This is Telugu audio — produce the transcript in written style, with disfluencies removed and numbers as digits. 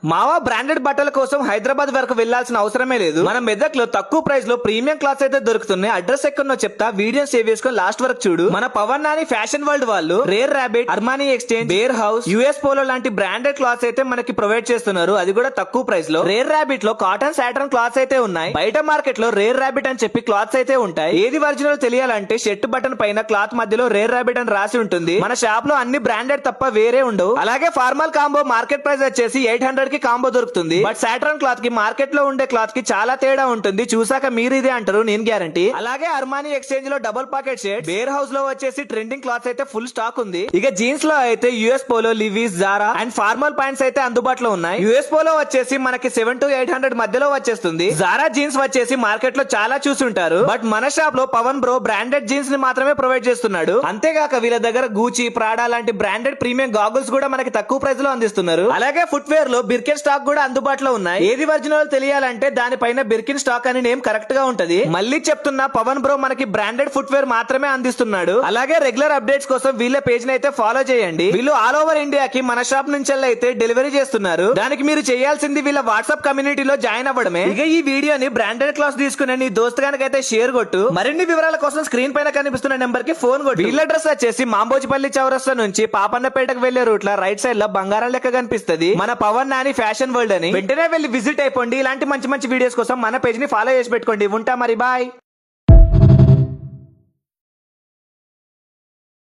మావా బ్రాండెడ్ బట్టల కోసం హైదరాబాద్ వరకు వెళ్లాల్సిన అవసరమే లేదు. మన మెదక్లో తక్కువ ప్రైస్ లో ప్రీమియం క్లాత్స్ అయితే దొరుకుతున్నాయి. అడ్రస్ ఎక్కడో చెప్తా, వీడియో సేవ్ చేసుకొని లాస్ట్ వరకు చూడు. మన పవన్ నాని ఫ్యాషన్ వరల్డ్ వాళ్ళు Rare Rabbit, Armani Exchange, Bear House, US Polo లాంటి బ్రాండెడ్ క్లాత్స్ అయితే మనకి ప్రొవైడ్ చేస్తున్నారు. అది కూడా తక్కువ ప్రైస్ లో. రేర్ రాబిట్ లో కాటన్ సాటర్న్ క్లాత్స్ అయితే ఉన్నాయి. బయట మార్కెట్ లో రేర్ రాబిట్ అని చెప్పి క్లాత్స్ అయితే ఉంటాయి. ఏది ఒరిజినల్ తెలియాలంటే షర్ట్ బటన్ పైన క్లాత్ మధ్యలో రేర్ రాబిట్ అని రాసి ఉంటుంది. మన షాప్ లో అన్ని బ్రాండెడ్ తప్ప వేరే ఉండవు. అలాగే ఫార్మల్ కాంబో మార్కెట్ ప్రైస్ వచ్చేసి 800 కి కాంబో దొరుకుతుంది. బట్ సాటర్న్ క్లాత్ కి మార్కెట్ లో ఉండే క్లాత్ కి చాలా తేడా ఉంటుంది. చూసాక మీరు ఇదే అంటారు, నేను గ్యారంటీ. అలాగే అర్మానీ ఎక్స్చేంజ్ లో double pocket shirt, Bear House లో వచ్చేసి ట్రెండింగ్ క్లాత్స్ అయితే ఫుల్ స్టాక్ ఉంది. ఇక జీన్స్ లో అయితే US Polo, Levi's, Zara and formal pants అయితే అందుబాటులో ఉన్నాయి. యుఎస్ పోలో వచ్చేసి మనకి 700 to 800 మధ్యలో వచ్చేస్తుంది. జారా జీన్స్ వచ్చేసి మార్కెట్ లో చాలా చూసుంటారు. బట్ మన షాప్ లో పవన్ బ్రో బ్రాండెడ్ జీన్స్ ని మాత్రమే ప్రొవైడ్ చేస్తున్నాడు. అంతేగాక వీళ్ళ దగ్గర గూచి, ప్రాడా లాంటి బ్రాండెడ్ ప్రీమియం గాగుల్స్ కూడా మనకి తక్కువ ప్రైస్ లో అందిస్తున్నారు. అలాగే ఫుట్ వేర్ లో బిర్కెన్ స్టాక్ కూడా అందుబాటులో ఉన్నాయి. ఏది ఒరిజినల్ తెలియాలంటే దానిపైన బిర్కిన్ స్టాక్ అని నేమ్ కరెక్ట్ గా ఉంటది. మళ్ళీ చెప్తున్నా, పవన్ బ్రో మనకి బ్రాండెడ్ ఫుట్ వేర్ మాత్రమే అందిస్తున్నాడు. అలాగే రెగ్యులర్ అప్డేట్స్ కోసం వీళ్ళ పేజ్ ని అయితే ఫాలో చేయండి. వీళ్ళు ఆల్ ఓవర్ ఇండియాకి మన షాప్ నుంచి అయితే డెలివరీ చేస్తున్నారు. దానికి మీరు చేయాల్సింది వీళ్ళ వాట్సాప్ కమ్యూనిటీలో జాయిన్ అవ్వడమే. ఇక ఈ వీడియోని బ్రాండెడ్ క్లాస్ తీసుకునే నీ దోస్తు అయితే షేర్ కొట్టు. మరిన్ని వివరాల కోసం స్క్రీన్ పైన కనిపిస్తున్న నెంబర్ కి ఫోన్ కొట్టు. వీళ్ళ అడ్రస్ వచ్చేసి మాంబోజిపల్లి చౌరస్తా నుంచి పాపన్నపేటకు వెళ్లే రూట్ లో రైట్ సైడ్ లో బంగారం లెక్క కనిపిస్తది మన పవన్ నాని ఫ్యాషన్ వరల్డ్ అని. వెంటనే వెళ్ళి విజిట్ అయిపోండి. ఇలాంటి మంచి మంచి వీడియోస్ కోసం మన పేజ్ ని ఫాలో చేసి పెట్టుకోండి. ఉంటా మరి, బాయ్.